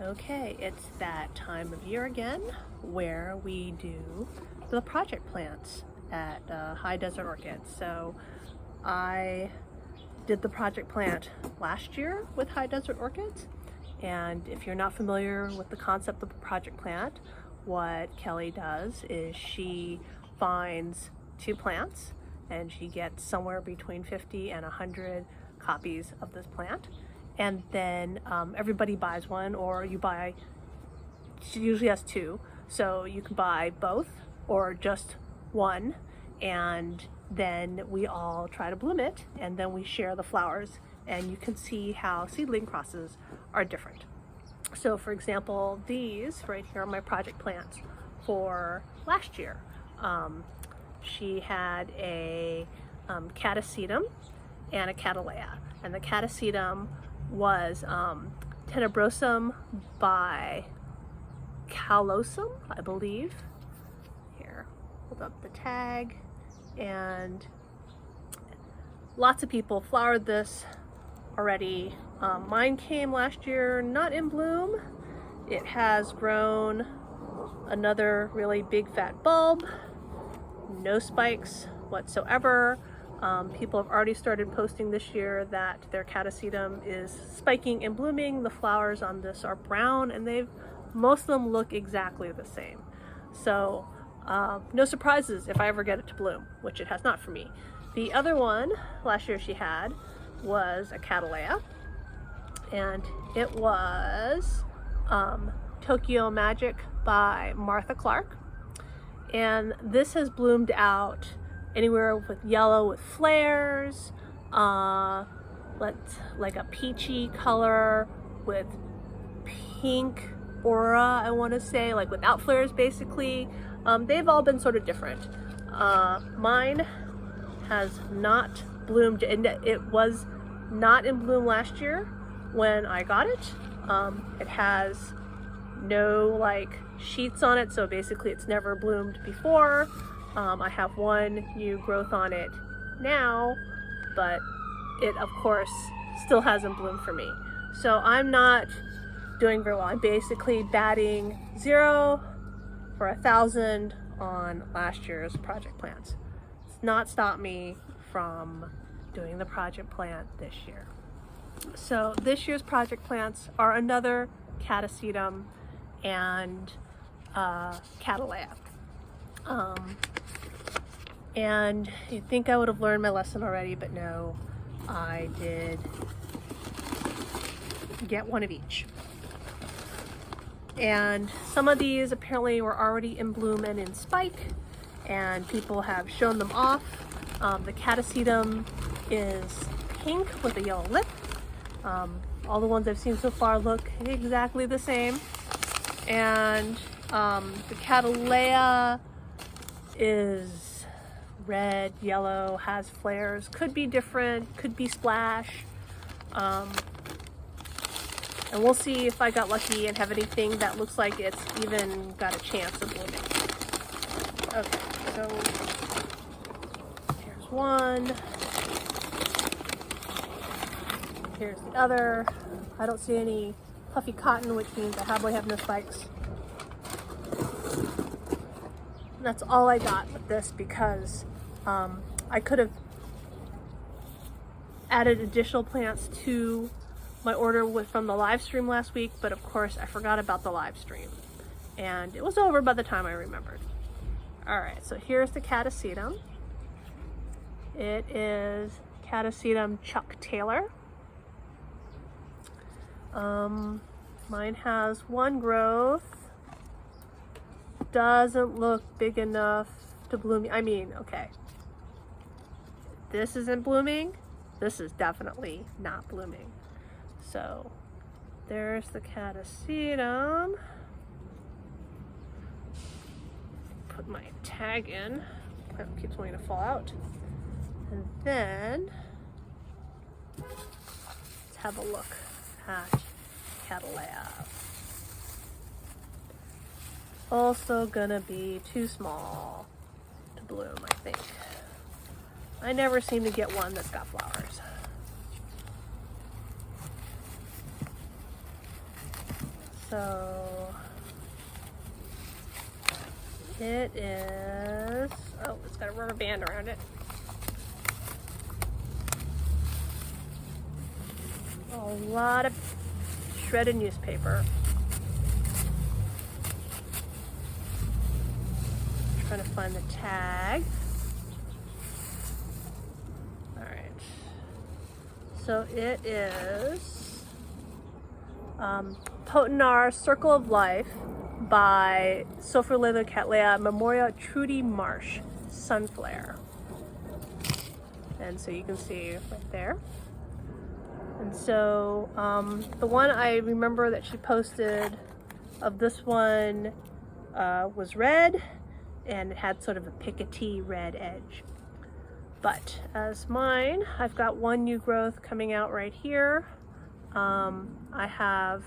Okay, it's that time of year again where we do the project plants at High Desert Orchids. So I did the project plant last year with High Desert Orchids, and if you're not familiar with the concept of a project plant, what Kelly does is she finds two plants and she gets somewhere between 50 and 100 copies of this plant, and then everybody buys one, or you buy, she usually has two, so you can buy both or just one, and then we all try to bloom it, and then we share the flowers, and you can see how seedling crosses are different. So for example, these right here are my project plants for last year. She had a Catacetum and a Catalea, and the Catacetum was Tenebrosum by Callosum, I believe. Here, hold up the tag, and lots of people flowered this already. Mine came last year, not in bloom. It has grown another really big fat bulb, no spikes whatsoever. People have already started posting this year that their Catacetum is spiking and blooming. The flowers on this are brown, and most of them look exactly the same. So no surprises if I ever get it to bloom, which it has not for me. The other one last year she had was a Catalea, and it was Tokyo Magic by Martha Clark, and this has bloomed out anywhere with yellow with flares, like a peachy color with pink aura, I want to say, like without flares basically. They've all been sort of different. Mine has not bloomed, and it was not in bloom last year when I got it. It has no like sheets on it, so basically it's never bloomed before. I have one new growth on it now, but it of course still hasn't bloomed for me. So I'm not doing very well. I'm basically batting 0 for 1,000 on last year's project plants. It's not stopped me from doing the project plant this year. So this year's project plants are another Catacetum and Catalea. And you'd think I would have learned my lesson already, but no, I did get one of each. And some of these apparently were already in bloom and in spike, and people have shown them off. The Catacetum is pink with a yellow lip. All the ones I've seen so far look exactly the same. And the Catalea is red, yellow, has flares, could be different, could be splash. And we'll see if I got lucky and have anything that looks like it's even got a chance of blooming. Okay, so here's one. Here's the other. I don't see any puffy cotton, which means I probably have no spikes. And that's all I got with this, because I could have added additional plants to my order from the live stream last week, but of course I forgot about the live stream, and it was over by the time I remembered. All right, so here's the Catacetum. It is Catacetum Chuck Taylor. Mine has one growth. Doesn't look big enough to bloom. I mean, okay, this isn't blooming. This is definitely not blooming. So there's the Catacetum. Put my tag in. Plant keeps wanting to fall out. And then let's have a look at Catalea. Also gonna be too small to bloom, I think. I never seem to get one that's got flowers. So it is, oh, it's got a rubber band around it. A lot of shredded newspaper. Trying to find the tag. All right. So it is Potenar Circle of Life by Sophrolitha Cattleya Memoria Trudy Marsh Sunflare. And so you can see right there. And so the one I remember that she posted of this one was red, and it had sort of a pickety red edge. But as mine, I've got one new growth coming out right here. I have,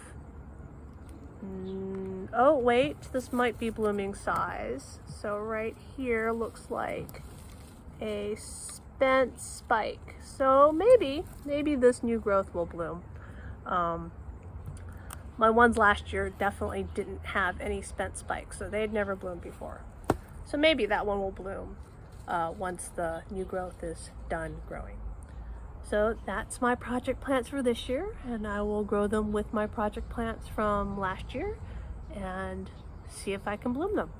oh wait, this might be blooming size. So right here looks like a spent spike. So maybe this new growth will bloom. My ones last year definitely didn't have any spent spikes, so they had never bloomed before. So maybe that one will bloom once the new growth is done growing. So that's my project plants for this year, and I will grow them with my project plants from last year and see if I can bloom them.